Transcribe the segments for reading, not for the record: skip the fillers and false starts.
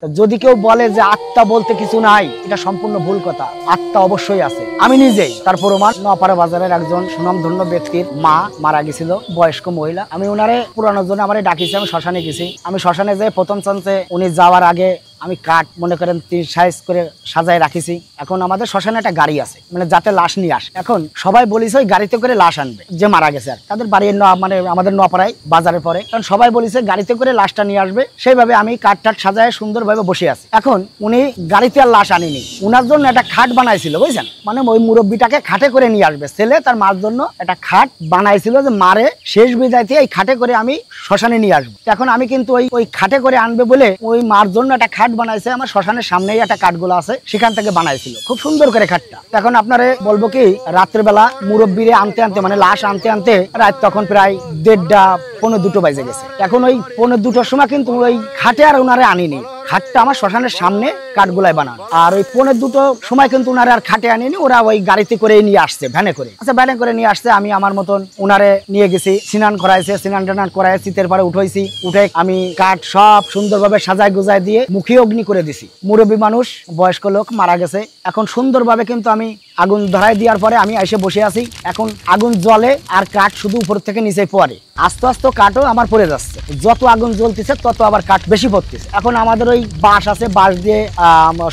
যদি কেউ বলে যে আত্মা বলতে কিছু নাই, এটা সম্পূর্ণ ভুল কথা। আত্মা অবশ্যই আছে। আমি নিজেই তার প্রমাণ। নোয়াপাড়া বাজারের একজন সুনামধন্য ব্যক্তির মা মারা গেছিল, বয়স্ক মহিলা। আমি ওনারে পুরানোর জন্য আমারে ডাকিছি, আমি শ্মশানে গেছি। আমি শ্মশানে যে প্রথম চান্সে উনি যাওয়ার আগে আমি কাঠ মনে করেন 3 সাইজ করে সাজায় রাখিছি। এখন আমাদের শ্মশানে একটা গাড়ি আছে, মানে যাতে লাশ নিয়ে আসে। এখন সবাই বলিছে ওই গাড়িতে করে লাশ আনবে যে মারা গেছে, আর তাদের বাড়ির মানে আমাদের নোয়াপাড়ায় বাজারের পরে। কারণ সবাই বলিছে গাড়িতে করে লাশটা নিয়ে আসবে, সেইভাবে আমি কাঠ টাট সাজায় সুন্দরভাবে বসে আছি। এখন উনি গাড়িতে আর লাশ আনিনি, উনার জন্য একটা খাট বানাইছিল, বুঝছেন? মানে ওই মুরব্বীটাকে খাটে করে নিয়ে আসবে, ছেলে তার মার জন্য একটা খাট বানাইছিল যে মারে শেষ বিদায়তে এই খাটে করে আমি শ্মশানে নিয়ে আসবো। এখন আমি কিন্তু ওই খাটে করে আনবে বলে ওই মার জন্য একটা খাট বানাইছে। আমার শ্মশানের সামনেই একটা কাঠগুলো আছে, সেখান থেকে বানাইছিল খুব সুন্দর করে খাটটা। এখন আপনারে বলবো কি, রাত্রের বেলা মুরব্বীরে আনতে আনতে মানে লাশ আনতে আনতে রাত তখন প্রায় 1:30 পৌনে 2 বাজে গেছে। এখন ওই পৌনে 2টার সময় কিন্তু ওই খাটে আর ওনারে আনিনি, খাটটা আমার শ্মশানের সামনে কাঠগুলাই বানানো। আর ওই পৌনে 2টোর সময় কিন্তু উনারে আর খাটে আনিনি, ওরা ওই গাড়িতে করে নিয়ে আসছে, ভ্যানে করে। আচ্ছা, ভ্যানে করে নিয়ে আসছে। আমি আমার মতন উনারে নিয়ে গেছি, স্নান করাইছে, স্নান টান করাই শীতের পরে উঠাইছি। উঠে আমি কাঠ সব সুন্দরভাবে সাজায় গুজায় দিয়ে মুখে অগ্নি করে দিছি। মুরব্বী মানুষ, বয়স্ক লোক মারা গেছে। এখন সুন্দরভাবে কিন্তু আমি আগুন ধরাই দেওয়ার পরে আমি এসে বসে আছি। এখন আগুন জ্বলে আর কাঠ শুধু উপর থেকে নিচে পড়ে, আস্তে আস্তে কাঠও আমার পড়ে যাচ্ছে। যত আগুন জ্বলতেছে তত আবার কাঠ বেশি পড়তেছে। এখন আমাদের ওই বাঁশ আছে, বাঁশ দিয়ে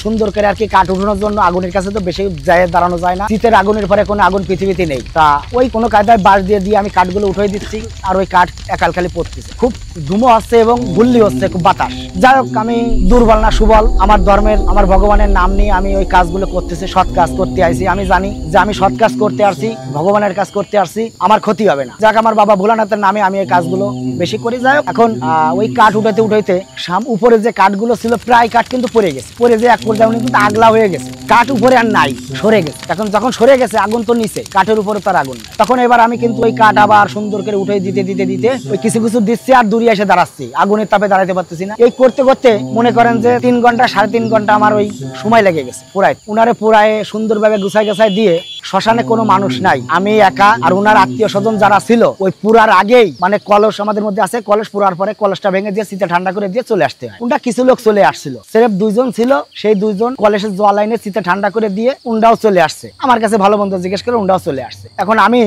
সুন্দর করে আর কি কাঠ উঠানোর জন্য আগুনের কাছে তো বেশি যায় দাঁড়ানো যায় না। শীতের আগুনের পরে কোনো আগুন পৃথিবীতে নেই, তা ওই কোনো কায়দায় বাঁশ দিয়ে আমি কাঠগুলো উঠাই দিচ্ছি। আর ওই কাঠ একালখালি পড়তেছে, খুব ধুমো হচ্ছে এবং গুল্লি হচ্ছে, খুব বাতাস। যাই হোক, আমি দুর্বল না সুবল, আমার ধর্মের আমার ভগবানের নাম নিয়ে আমি ওই কাজগুলো করতেছি, সৎ কাজ করতে আইছি। আমি জানি যে আমি সৎ কাজ করতে আসছি, ভগবানের কাজ করতে আসছি, আমার ক্ষতি হবে না। যাক, আমার বাবা ভোলানাথের নামে আমি এই কাজগুলো বেশি করি। যাই হোক, এখন ওই কাঠ উঠাইতে উঠাইতে উপরে যে কাঠগুলো ছিল প্রায় কাঠ কিন্তু পড়ে গেছে, পড়ে যে এক পর্যায়ে উনি কিন্তু আগলা হয়ে গেছে, কাঠ উপরে আর নাই, সরে গেছে। এখন যখন সরে গেছে আগুন তো নিচে, কাঠের উপরে তার আগুন নাই। তখন এবার আমি কিন্তু ওই কাঠ আবার সুন্দর করে উঠে দিতে দিতে দিতে ওই কিছু কিছু দিচ্ছি আর দূরে এসে দাঁড়াচ্ছি, আগুনের তাপে দাঁড়াইতে পারতেছি না। এই করতে করতে মনে করেন যে 3 ঘন্টা 3.5 ঘন্টা আমার ওই সময় লেগে গেছে। পুরাই উনারে পুরায় সুন্দরভাবে গুছাই গাছাই দিয়ে, শ্মশানে কোনো মানুষ নাই, আমি একা আর উনার আত্মীয় স্বজন যারা ছিল ওই পুরার আগেই, মানে কলস আমাদের মধ্যে আছে, কলস পুরার পরে কলসটা ভেঙে দিয়ে শীতে ঠান্ডা করে দিয়ে চলে আসতে হয়। উনটা কিছু লোক চলে আসছিল, সিরেফ 2 জন ছিল, সেই 2 জন কলেজের জল লাইনে শীতে ঠান্ডা করে দিয়ে উন্ডাও চলে আসছে। আমার কাছে ভালো বন্ধু জিজ্ঞেস করে উন্ডাও চলে আসছে। এখন আমি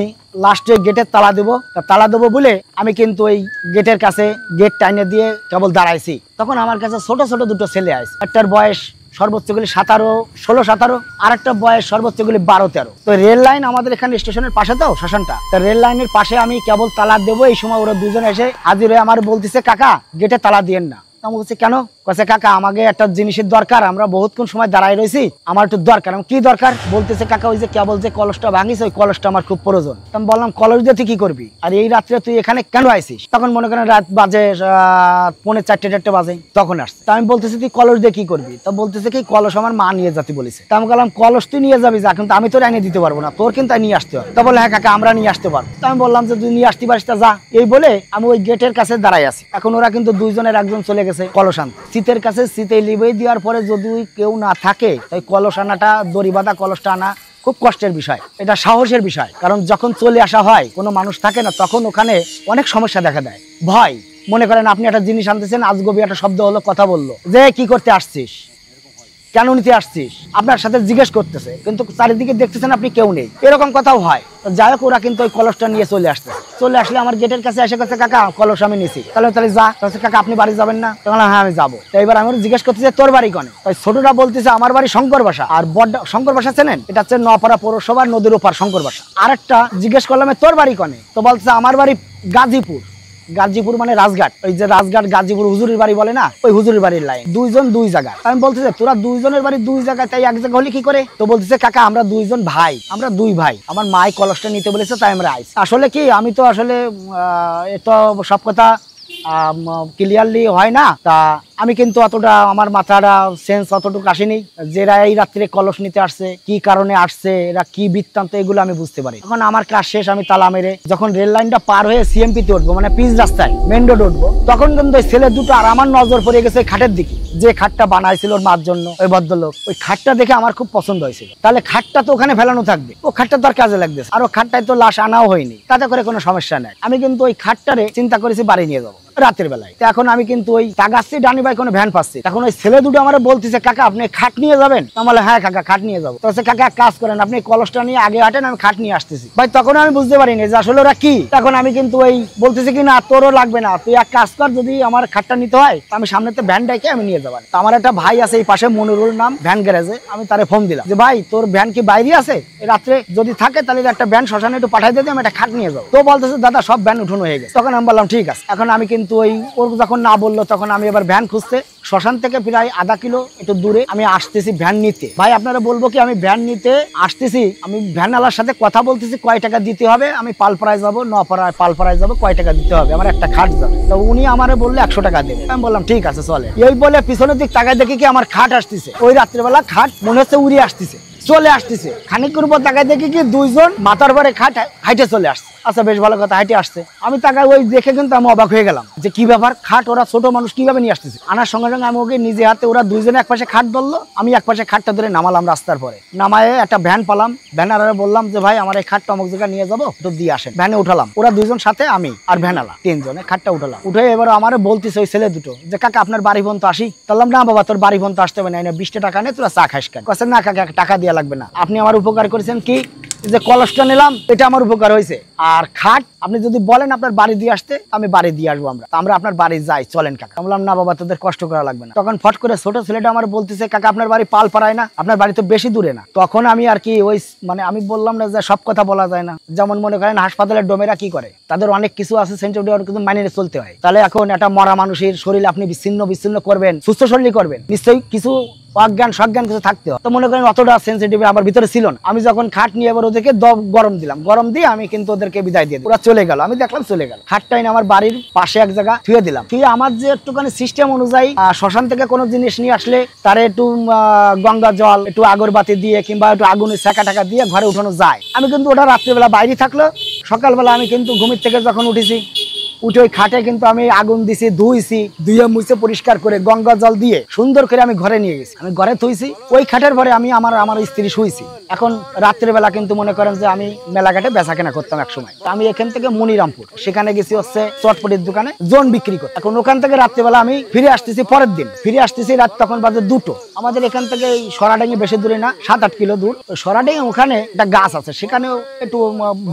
লাস্টে গেটের তালা দেবো, তালা দেবো বলে আমি কিন্তু ওই গেটের কাছে গেট টাইনে দিয়ে কেবল দাঁড়াইছি। তখন আমার কাছে ছোট ছোট 2টো ছেলে আসছে, একটার বয়স সর্বোচ্চ গুলি 16-17, আর একটা বয়স সর্বোচ্চ গুলি 12-13। তো রেল লাইন আমাদের এখানে স্টেশনের পাশে, তো শ্মশানটা, তো রেল লাইনের পাশে আমি কেবল তালা দেবো, এই সময় ওরা 2 জন এসে হাজির হয়ে আমার বলতেছে, কাকা গেটে তালা দিয়েন না। আমি বলছি কেন? কাছে কাকা আমাকে একটা জিনিসের দরকার, আমরা বহুতক্ষণ সময় দাঁড়াই রয়েছি, আমার একটু দরকার। আমি কি দরকার? বলতেছে কাকা ওই যে কেবল যে কলসটা ভাঙিস, ওই কলসটা আমার খুব প্রয়োজন। আমি বললাম কলস দিয়ে তুই কি করবি, আর এই রাত্রে তুই এখানে কেন আইছিস? তখন মনে করেন রাত বাজে 3:45-4 বাজে, তখন আসছে। তা আমি বলতেছি তুই কলস দিয়ে কি করবি? তা বলতেছে কি কলস আমার মা নিয়ে যাতে বলেছে। তা আমি বললাম কলস তুই নিয়ে যাবি যা, কিন্তু আমি তোর এনে দিতে পারবো না, তোর কিন্তু নিয়ে আসতে হবে। তা বলে হ্যাঁ কাকা আমরা নিয়ে আসতে পারবো। তা আমি বললাম যে তুই নিয়ে আসতে পারিস, তা যা। এই বলে আমি ওই গেটের কাছে দাঁড়াই আছি। এখন ওরা কিন্তু 2 জনের একজন চলে গেছে কলস আনতে। শীতের কাছে শীতে লিবে দেওয়ার পরে যদি কেউ না থাকে, তাই কলস আনাটা, দড়ি বাঁধা কলসটা আনা খুব কষ্টের বিষয়, এটা সাহসের বিষয়। কারণ যখন চলে আসা হয়, কোনো মানুষ থাকে না, তখন ওখানে অনেক সমস্যা দেখা দেয়। ভয়, মনে করেন আপনি একটা জিনিস আনতেছেন, আজগবি একটা শব্দ হলো, কথা বললো যে কি করতে আসছিস, কেন নিতে আসছিস, আপনার সাথে জিজ্ঞেস করতেছে, কিন্তু চারিদিকে দেখতেছেন আপনি কেউ নেই, এরকম কথাও হয়। যাই হোক, ওরা কিন্তু ওই কলসটা নিয়ে চলে আসছে। চলে আসলে আমার গেটের কাছে এসে কাছে কাকা কলস আমি নিছি। তাহলে যা। কাকা আপনি বাড়ি যাবেন না? তাহলে হ্যাঁ আমি যাবো। তো এবার আমি জিজ্ঞেস করতেছি তোর বাড়ি কনে? তাই ছোটটা বলতেছে আমার বাড়ি শঙ্কর বাসা। আর বড় শঙ্কর বাসা চেনেন? এটা হচ্ছে নোয়াপাড়া পৌরসভার নদীর ওপার শঙ্কর বাসা। আরেকটা জিজ্ঞেস করলাম তোর বাড়ি কনে? তো বলছে আমার বাড়ি গাজীপুর। গাজীপুর মানে রাজঘাট, ওই যে রাজঘাট গাজীপুর হুজুরের বাড়ি বলে না, ওই হুজুরের বাড়ির লাইন। 2 জন 2 জায়গা। আমি বলতেছে তোরা 2 জনের বাড়ি 2 জায়গায়, তাই এক জায়গা হলে কি করে? তো বলতেছে কাকা আমরা 2 জন ভাই, আমরা 2 ভাই, আমার মাই কলসটা নিতে বলেছে তাই আমরা আইছি। আসলে কি আমি তো আসলে এতো সব কথা ক্লিয়ারলি হয় না, তা আমি কিন্তু অতটা আমার মাথাটা সেন্স অতটুকু আসেনি যে এরা এই রাত্রে কলস নিতে আসছে, কি কারণে আসছে, এরা কি বৃত্তান্ত, এগুলো আমি বুঝতে পারি। এখন আমার কাজ শেষ, আমি তালা মেরে যখন রেল লাইনটা পার হয়ে সিএমপি তে উঠবো, মানে পিচ রাস্তায় মেন রোড উঠবো, তখন কিন্তু ওই ছেলে 2টো আর আমার নজর পড়ে গেছে খাটের দিকে, যে খাটটা বানাইছিল ওর মার জন্য ওই ভদ্রলোক। ওই খাটটা দেখে আমার খুব পছন্দ হয়েছিল। তাহলে খাটটা তো ওখানে ফেলানো থাকবে, ও খাটটা তো আর কাজে লাগবে, আর ও খাটটায় তো লাশ আনাও হয়নি, তাতে করে কোনো সমস্যা নেই। আমি কিন্তু ওই খাটটারে চিন্তা করেছি বাড়ি নিয়ে যাবো। রাতের বেলায়। এখন আমি কিন্তু ওই তাগাচ্ছি ডানি ভাই কোনো ভ্যান পাচ্ছি, তখন ওই ছেলে দুটো আমার বলতেছে কাকা আপনি খাট নিয়ে যাবেন? বলে হ্যাঁ কাকা খাট নিয়ে যাবো। তো কাকা এক কাজ করেন, আপনি কলসটা নিয়ে আগে হাঁটেন, আমি খাট নিয়ে আসতেছি। ভাই তখন আমি বুঝতে পারিনি যে আসলে ওরা কি। তখন আমি কিন্তু ওই বলতেছি কি না তোরও লাগবে না, তুই এক কাজ কর, যদি আমার খাটটা নিতে হয় আমি সামনেতে ভ্যান ডাইকে আমি নিয়ে যাবো। তো আমার একটা ভাই আছে এই পাশে মনিরুল নাম, ভ্যান গ্যারেজে, আমি তারে ফোন দিলাম যে ভাই তোর ভ্যান কি বাইরে আছে, রাত্রে যদি থাকে তাহলে একটা ভ্যান শ্মশানে একটু পাঠাই দিতে, আমি একটা খাট নিয়ে যাবো। তো বলতেছে দাদা সব ভ্যান উঠানো হয়ে গেছে। তখন আমি বললাম ঠিক আছে। এখন আমি কিন্তু ওই ওর যখন না বললো তখন আমি এবার ভ্যান খুঁজতে শ্মশান থেকে প্রায় আধা কিলো একটু দূরে আমি আসতেছি ভ্যান নিতে। ভাই আপনারা বলবো কি আমি ভ্যান নিতে আসতেছি, আমি ভ্যানওয়ালার সাথে কথা বলতেছি কয় টাকা দিতে হবে, আমি পালপাড়ায় যাবো, নপাড়ায় পালপাড়ায় যাবো, কয় টাকা দিতে হবে, আমার একটা খাট যাবে। তো উনি আমারে বললে 100 টাকা দেবে। আমি বললাম ঠিক আছে চলে। এই বলে পিছনের দিক তাকায় দেখি কি আমার খাট আসতেছে, ওই রাত্রেবেলা খাট মনে হচ্ছে উড়ে আসতেছে, চলে আসতেছে। খানিকের উপর তাকায় দেখি কি দুইজন মাথার পরে খাট হাইটে চলে আসছে। আচ্ছা বেশ ভালো কথা, হাইটে আসছে। আমি তাকায় ওই দেখে কিন্তু আমি অবাক হয়ে গেলাম যে কি ব্যাপার, খাট ওরা ছোট মানুষ কিভাবে নিয়ে আসতেছে। আনার সঙ্গে সঙ্গে আমি ওকে নিজে হাতে, ওরা দুইজনে এক পাশে খাট ধরলো, আমি এক পাশে খাটটা ধরে নামালাম রাস্তার পরে। নামায় একটা ভ্যান পালাম, ভ্যানারে বললাম যে ভাই আমার এই খাটটা অমুক জায়গায় নিয়ে যাবো, তো দিয়ে আসেন। ভ্যানে উঠালাম, ওরা দুইজন সাথে আমি আর ভ্যানালা, 3 জনে খাটটা উঠালাম। উঠে এবার আমার বলতেছে ওই ছেলে দুটো যে কাকা আপনার বাড়ি পর্যন্ত আসি। বললাম না বাবা তোর বাড়ি পর্যন্ত আসতে হবে না, 20 টাকা নেই, তোরা চা খাস কেন? না কাকা টাকা দেওয়া লাগবে না, আপনি আমার উপকার করেছেন কি যে কলসটা নিলাম এটা আমার উপকার হয়েছে, আর খাট আপনি যদি বলেন আপনার বাড়ি দিয়ে আসতে আমি বাড়ি দিয়ে আসবো, আমরা আপনার বাড়ি যাই চলেন কাকা। বললাম না বাবা তোদের কষ্ট করা লাগবে না। তখন ফট করে ছোট ছেলেটা আমার বলতেছে কাকা আপনার বাড়ি পালপাড়ায় না, আপনার বাড়ি তো বেশি দূরে না। তখন আমি আর কি ওই মানে আমি বললাম না যে সব কথা বলা যায় না, যেমন মনে করেন হাসপাতালের ডোমেরা কি করে, তাদের অনেক কিছু আছে সেন্টিমেন্ট কিন্তু মানিয়ে চলতে হয়। তাহলে এখন একটা মরা মানুষের শরীর আপনি বিচ্ছিন্ন করবেন, সুস্থ শরীর করবেন, নিশ্চয়ই কিছু অজ্ঞান সজ্ঞান কিছু থাকতে হয়। তো মনে করেন অতটা সেন্সিটিভ আমার ভিতরে ছিল না। আমি যখন খাট নিয়ে এবার ওদেরকে গরম দিলাম, গরম দিয়ে আমি কিন্তু ওদেরকে বিদায় দিয়ে ওরা চলে গেল। আমি দেখলাম চলে গেল, খাটটা এনে আমার বাড়ির পাশে এক জায়গা থুয়ে দিলাম। থুয়ে আমার যে একটুখানি সিস্টেম অনুযায়ী শ্মশান থেকে কোনো জিনিস নিয়ে আসলে তারে একটু গঙ্গা জল, একটু আগরবাতি দিয়ে কিংবা একটু আগুনের সেকা টাকা দিয়ে ঘরে উঠানো যায়। আমি কিন্তু ওটা রাত্রিবেলা বাইরে থাকলো, সকালবেলা আমি কিন্তু ঘুমের থেকে যখন উঠেছি, উঠে ওই খাটে কিন্তু আমি আগুন দিছি, ধুয়ে মুছে পরিষ্কার করে গঙ্গা জল দিয়ে সুন্দর করে আমি ঘরে নিয়ে গেছি। আমি ঘরে থুইছি, ওই খাটের পরে আমি আমার স্ত্রী শুইছি। এখন রাত্রেবেলা কিন্তু মনে করেন যে আমি মেলাঘাটে বেচা কেনা করতাম এক সময়। আমি এখান থেকে মনিরামপুর সেখানে গেছি হচ্ছে চটপটির দোকানে জোন বিক্রি করতে। এখন ওখান থেকে রাত্রেবেলা আমি ফিরে আসতেছি, পরের দিন ফিরে আসতেছি রাত তখন বাজে 2টো। আমাদের এখান থেকে এই সরাডাঙ্গি বেশি দূরে না, 7-8 কিলো দূর। সরাডাঙ্গি ওখানে একটা গাছ আছে, সেখানেও একটু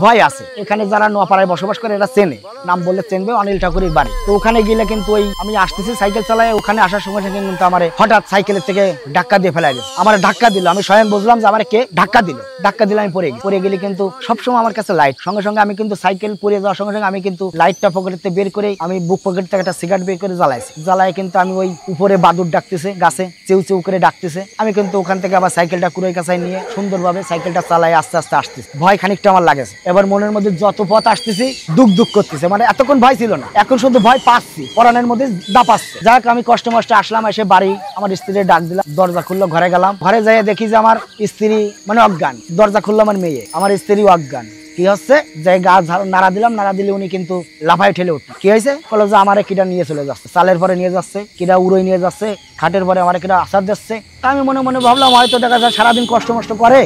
ভয় আছে। এখানে যারা নোয়াপাড়ায় বসবাস করে এরা চেনে, নাম বললে চেনবে, অনিল ঠাকুরের বাড়ি। তো ওখানে গেলে কিন্তু ওই আমি আসতেছি সাইকেল চালায়, ওখানে আসার সঙ্গে সঙ্গে কিন্তু আমার হঠাৎ সাইকেলের থেকে ধাক্কা দিয়ে ফেলা গেছে। আমার ধাক্কা দিল, আমি স্বয়ং বুঝলাম যে আমার কে ধাক্কা দিল। ধাক্কা দিলে আমি পড়ে গেলে কিন্তু সবসময় আমার কাছে লাইট, সঙ্গে সঙ্গে আমি কিন্তু সাইকেল পড়ে যাওয়ার সঙ্গে সঙ্গে আমি কিন্তু লাইটটা পকেটে বের করে আমি বুক পকেট থেকে একটা সিগারেট বের করে জ্বালাইছি। জ্বালায় কিন্তু আমি ওই উপরে বাদুর ডাকতেছে, গাছে চেউ করে ডাকতেছে। আমি কিন্তু ওখান থেকে আবার সাইকেলটা কুড়াই কাছায় নিয়ে সুন্দরভাবে সাইকেলটা চালাই আস্তে আস্তে আসতেছি। ভয় খানিকটা আমার লাগেছে। এবার মনের মধ্যে যত পথ আসতেছি দুঃখ করতেছে, মানে এতক্ষণ ভয় ছিল না, এখন শুধু ভয় পাচ্ছি, পরানের মধ্যে দাপাচ্ছে। যাক আমি কষ্ট মষ্ট আসলাম, এসে বাড়ি আমার স্ত্রীর ডাক দিলাম, দরজা খুললো, ঘরে গেলাম। ঘরে যাই দেখি যে আমার স্ত্রী মানে অজ্ঞান। দরজা খুললো আমার মেয়ে, আমার স্ত্রী অজ্ঞান। কি হচ্ছে যে গাছ নাড়া দিলাম, নাড়া দিলে উনি কিন্তু লাফাই ঠেলে উঠল। কি হয়েছে বলো যে আমারে কিটা নিয়ে চলে যাচ্ছে, চালের পরে নিয়ে যাচ্ছে, কিটা উড়োই নিয়ে যাচ্ছে, খাটের পরে আমার কিটা আচার দিচ্ছে। আমি মনে মনে ভাবলাম হয়তো দেখা যায় সারাদিন কষ্ট মষ্ট করে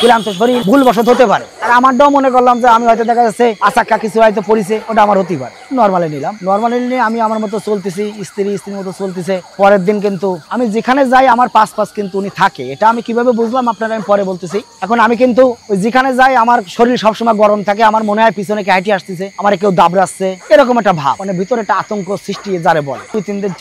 ক্লান্ত শরীর, ভুলবশত হতে পারে। আর আমারটাও মনে করলাম যে আমি হয়তো দেখা যাচ্ছে আচাক্কা কিছু হয়তো পড়িছে, ওটা আমার হতেই পারে। নর্মালি নিলাম, নর্মালি নিয়ে আমি আমার মতো চলতেছি, স্ত্রীর মতো চলতেছে। পরের দিন কিন্তু আমি যেখানে যাই আমার পাশ কিন্তু উনি থাকে। এটা আমি কিভাবে বুঝলাম আপনারা আমি পরে বলতেছি। এখন আমি কিন্তু ওই যেখানে যাই আমার শরীর সবসময় গরম থাকে, আমার মনে হয় পিছনে কে হাঁটি আসতেছে, আমার কেউ দাবড়াচ্ছে, এরকম একটা ভাব, মানে ভিতরে একটা আতঙ্ক সৃষ্টি যারে বলে। 2-3 দিন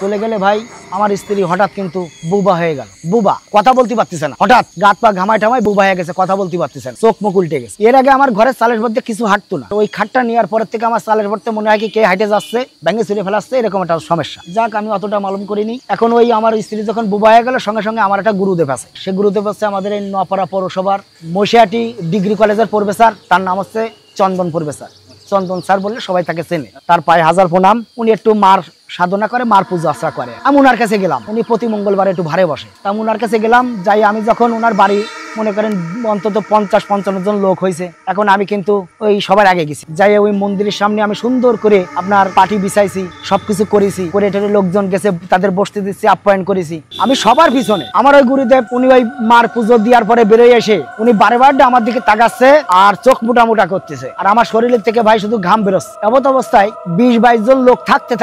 চলে গেলে ভাই আমার স্ত্রী হঠাৎ কিন্তু বুবা হয়ে গেল। বুবা, কথা বলতে পারতেছে না, হঠাৎ গাত পা ঘামায় টামায় বুবা হয়ে গেছে, কথা বলতে পারতেছে না, চোখ মুখ উল্টে গেছে। এর আগে আমার ঘরের চালের মধ্যে কিছু হাঁটতো না, ওই খাটটা নেওয়ার পরের থেকে আমার চালের পড়তে মনে হয় কি কে হাঁটে যাচ্ছে, ভেঙে চুরে ফেলাচ্ছে, এরকম একটা সমস্যা। যাক আমি অতটা মালুম করিনি। এখন ওই আমার স্ত্রী যখন বুবা হয়ে গেল, সঙ্গে সঙ্গে আমার একটা গুরুদেব আছে। সে গুরুদেব হচ্ছে আমাদের এই নোয়াপাড়া পৌরসভার মহিষাহাটি ডিগ্রি কলেজের প্রফেসর, তার নাম হচ্ছে চন্দন প্রফেসর। চন্দন স্যার বললে সবাই তাকে চেনে, তার পায়ে হাজার প্রণাম। উনি একটু মার সাধনা করে, মার পূজা আশ্রা করে। আমি উনার কাছে গেলাম, উনি প্রতি মঙ্গলবার একটু ভারে বসে। তা উনার কাছে গেলাম, যাই আমি যখন উনার বাড়ি মনে করেন অন্তত 50-55 জন লোক হয়েছে। এখন আমি কিন্তু ওই সবার আগে গেছি, যাই ওই মন্দিরের সামনে আমি সুন্দর করে আপনার পাটি বিছাইছি, সবকিছু করেছি, করে এটারে লোকজন গেছে তাদের বসতে দিচ্ছি, আপ্যায়ন করেছি আমি সবার পিছনে। আমার ওই গুরুদেব উনি ওই মার পুজো দেওয়ার পরে বেরোয় এসে উনি বারে আমার দিকে তাকাচ্ছে আর চোখ মোটা করতেছে, আর আমার শরীরের থেকে ভাই শুধু ঘাম বেরোচ্ছে। এমত অবস্থায় 20-22 জন লোক থাকতে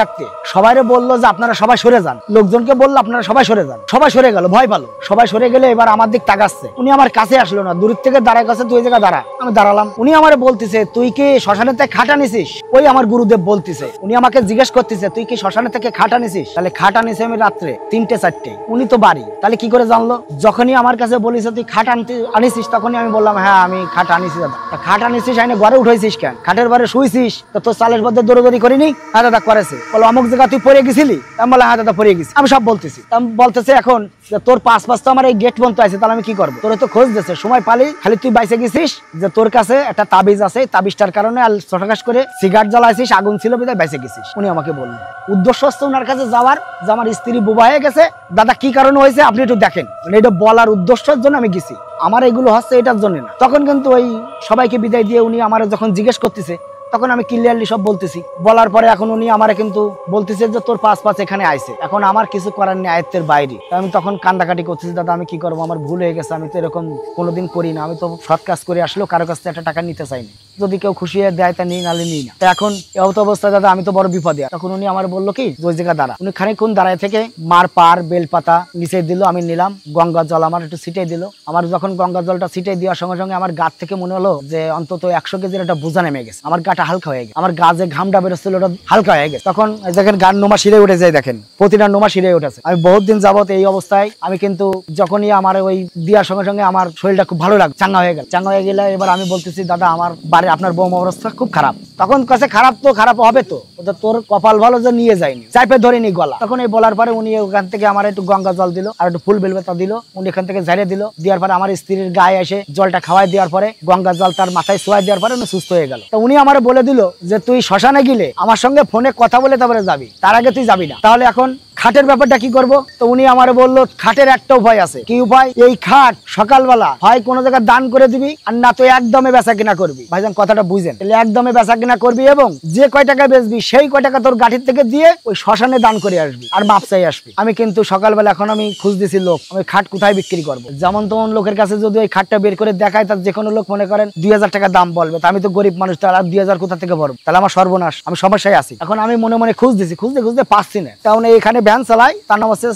সবাইরে বললো যে আপনারা সবাই সরে যান, লোকজনকে বললো আপনারা সবাই সরে যান। সবাই সরে গেল, ভয় পালো, সবাই সরে গেলে এবার আমার দিক তাকাচ্ছে। উনি আমার কাছে আসলো না, দূর থেকে দাঁড়ায় কাছে, তুই জায়গা দাঁড়া। আমি দাঁড়ালাম। উনি আমারে বলতেছে তুই কি শ্মশানে থেকে খাটা নিছিস? ওই আমার গুরুদেব বলতেছে, উনি আমাকে জিজ্ঞেস করতেছে তুই কি শ্মশানে থেকে খাটা নিছিস? তাহলে খাটা নিছি আমি রাত্রে 3-4টে। উনি তো বাড়ি, তাহলে কি করে জানলো? যখনই আমার কাছে বলিস তুই খাট আনিছিস, তখনই আমি বললাম হ্যাঁ আমি খাট আনিছি দাদা। খাট আনিছিস আইনে ঘরে উঠাইছিস কেন? খাটের বারে শুইছিস তো তোর চালের মধ্যে দৌড়দৌড়ি করিনি? হ্যাঁ দাদা করেছে। বলো অমুক জায়গা তুই পড়ে গেছিলি? আমি বললাম হ্যাঁ দাদা পড়ে গেছি। আমি সব বলতেছি। বলতেছে এখন তোর পাঁচ তো আমার এই গেট পর্যন্ত আছে, তাহলে আমি কি করবো? তোর তো খোঁজ দিচ্ছে, সময় পালি খালি তুই বাইসে গেছিস যে তোর কাছে একটা তাবিজ আছে, তাবিজটার কারণে ছোটখাস করে সিগারেট জ্বালাইছিস, আগুন ছিল বিধায় বাইসে গেছিস। উনি আমাকে বললেন উদ্দেশ্য হচ্ছে ওনার কাছে যাওয়ার যে আমার স্ত্রী বোবা হয়ে গেছে, দাদা কি কারণে হয়েছে আপনি একটু দেখেন। মানে এটা বলার উদ্দেশ্যের জন্য আমি গেছি, আমার এগুলো হচ্ছে এটার জন্য না। তখন কিন্তু ওই সবাইকে বিদায় দিয়ে উনি আমার যখন জিজ্ঞেস করতেছে তখন আমি ক্লিয়ারলি সব বলতেছি। বলার পরে এখন উনি আমারে কিন্তু বলতেছে যে তোর পাঁচ এখানে আইছে। এখন আমার কিছু করার নেই, আয়ত্তের বাইরে। আমি তখন কান্দাকাটি করতেছি, দাদা আমি কি করবো, আমার ভুল হয়ে গেছে, আমি তো এরকম কোনোদিন করি না, আমি তো সৎ কাজ করে আসলেও কারো কাছ থেকে একটা টাকা নিতে চাইনি, যদি কেউ খুশি হয়ে দেয় তা নিই, নালে নিই না। তো এখন এত অবস্থা দাদা আমি তো বড় বিপদে। তখন উনি আমার বললো কি ওই জায়গা দাঁড়া। উনি খানিকক্ষণ দাঁড়ায় থেকে মার পার বেলপাতা নিচে দিল, আমি নিলাম। গঙ্গা জল আমার একটু ছিটিয়ে দিল। আমার যখন গঙ্গা জলটা ছিটিয়ে দেওয়ার সঙ্গে সঙ্গে আমার গা থেকে মনে হলো যে অন্তত 100 কেজির একটা বোঝা নেমে গেছে, আমার গাটা হালকা হয়ে গেছে, আমার গা যে ঘামটা বেরোচ্ছিল ওটা হালকা হয়ে গেছে। তখন দেখেন গান নোমা শিরে উঠে যায়, দেখেন প্রতিটা নোমা শিরে উঠেছে। আমি বহুত দিন যাবত এই অবস্থায়। আমি কিন্তু যখনই আমার ওই দেওয়ার সঙ্গে সঙ্গে আমার শরীরটা খুব ভালো লাগে, চাঙ্গা হয়ে গেল। চাঙ্গা হয়ে গেলে এবার আমি বলতেছি দাদা আমার বাড়ি আপনার বৌমা অবস্থা খুব খারাপ। তখন কাছে খারাপ তো খারাপ হবে তো, তোর কপাল ভালো যে নিয়ে যায়নি, চাইপে ধরেনি গলা। তখন এই বলার পরে উনি ওখান থেকে আমার একটু গঙ্গা জল দিল আর একটু ফুল বেলপাতা দিল। উনি এখান থেকে ঝাড়িয়ে দিল, দেওয়ার পরে আমার স্ত্রীর গায়ে এসে জলটা খাওয়াই দেওয়ার পরে গঙ্গা জল তার মাথায় ছোঁয়াই দেওয়ার পরে উনি সুস্থ হয়ে গেল। তো উনি আমার বলে দিল যে তুই শ্মশানে গেলে আমার সঙ্গে ফোনে কথা বলে তারপরে যাবি, তার আগে তুই যাবি না। তাহলে এখন খাটের ব্যাপারটা কি করব? তো উনি আমার বললো খাটের একটা উপায় আছে। কি উপায়? এই খাট সকালবেলা হয় কোনো জায়গায় দান করে দিবি, আর না তো একদমে বেচা কিনা করবি। ভাইজান কথাটা বুঝেন, তাহলে একদমে বেচা কিনা করবি এবং যে কয় টাকা বেচবি সেই কয় টাকা তোর গাঠির থেকে দিয়ে ওই শ্মশানে দান করে আসবি আর মাপ চাই আসবি। আমি কিন্তু সকালবেলা এখন আমি খুঁজ দিছি লোক, আমি খাট কোথায় বিক্রি করবো। যেমন তেমন লোকের কাছে যদি ওই খাটটা বের করে দেখায়, তার যে কোনো লোক মনে করেন 2000 টাকা দাম বলবে, তা আমি তো গরিব মানুষ, তার আর 2000 কোথা থেকে ভরবো? তাহলে আমার সর্বনাশ, আমি সমস্যায় আছি। এখন আমি মনে মনে খুঁজ দিছি, খুঁজতে পাচ্ছি না। তখন এখানে ভ্যান চালাই, তার নাম হচ্ছে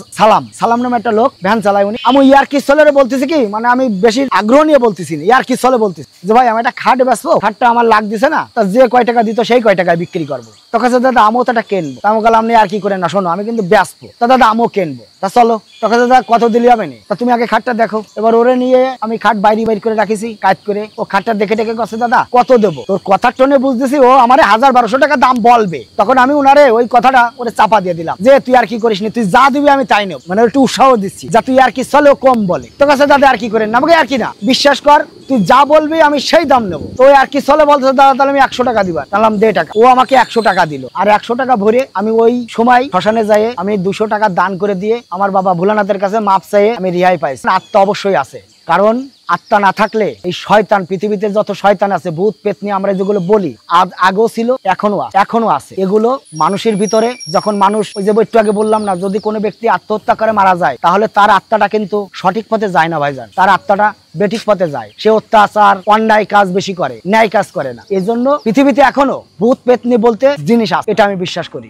সালাম নামে একটা লোক ভ্যান চালায়। উনি আমি ইয়ার কি চলে বলতেছি কি, মানে আমি বেশি আগ্রহ নিয়ে বলতেছি না, ইয়ার কি চলে বলতেছি যে ভাই আমি একটা খাট বেচবো, খাটটা আমার লাগ দিছে না, তা যে কয় টাকা দিত সেই কয় টাকায় বিক্রি করবো। তখন দাদা আমিও তো একটা কিনবো। তা আমি বললাম আর কি করে না, শোনো আমি কিন্তু বেচবো। তা দাদা আমিও কিনবো, তা চলো। তখন দাদা কত দিলি হবে না, তা তুমি আগে খাটটা দেখো। এবার ওরে নিয়ে আমি খাট বাইরে করে রাখিছি কাজ করে। ও খাটটা দেখে গেছে, দাদা কত দেবো? তোর কথার টোনে বুঝতেছি ও আমার 1000-1200 টাকা দাম বলবে। তখন আমি উনারে ওই কথাটা ওরে চাপা দিয়ে দিলাম যে তুই আর কি করিস নি, তুই যা দিবি আমি তাই নেব, মানে একটু উৎসাহ দিচ্ছি যা তুই আর কি চলেও কম বলে। তো কাছে দাদা আর কি করেন, আমাকে আর কি না, বিশ্বাস কর তুই যা বলবি আমি সেই দাম নেবো। তো আর কি চলে বলতেছে দাদা তাহলে আমি 100 টাকা দিবা। তাহলে 1.5 টাকা। ও আমাকে 100 টাকা দিল, আর 100 টাকা ভরে আমি ওই সময় শ্মশানে যাই আমি 200 টাকা দান করে দিয়ে আমার বাবা ভোলানাথের কাছে মাপ চাইয়ে আমি রেহাই পাইছি। আত্মা অবশ্যই আছে, কারণ আত্মা না থাকলে এই শয়তান, পৃথিবীতে যত শয়তান আছে, ভূত পেতনি আমরা যেগুলো বলি, আগেও ছিল এখনো আছে। এগুলো মানুষের ভিতরে যখন মানুষ, ওই যে একটু আগে বললাম না, যদি কোনো ব্যক্তি আত্মহত্যা করে মারা যায় তাহলে তার আত্মাটা কিন্তু সঠিক পথে যায় না ভাইজান, তার আত্মাটা বেঠিক পথে যায়। সে অত্যাচার অন্যায় কাজ বেশি করে, ন্যায় কাজ করে না। এই জন্য পৃথিবীতে এখনো ভূত পেতনি বলতে জিনিস আছে, এটা আমি বিশ্বাস করি।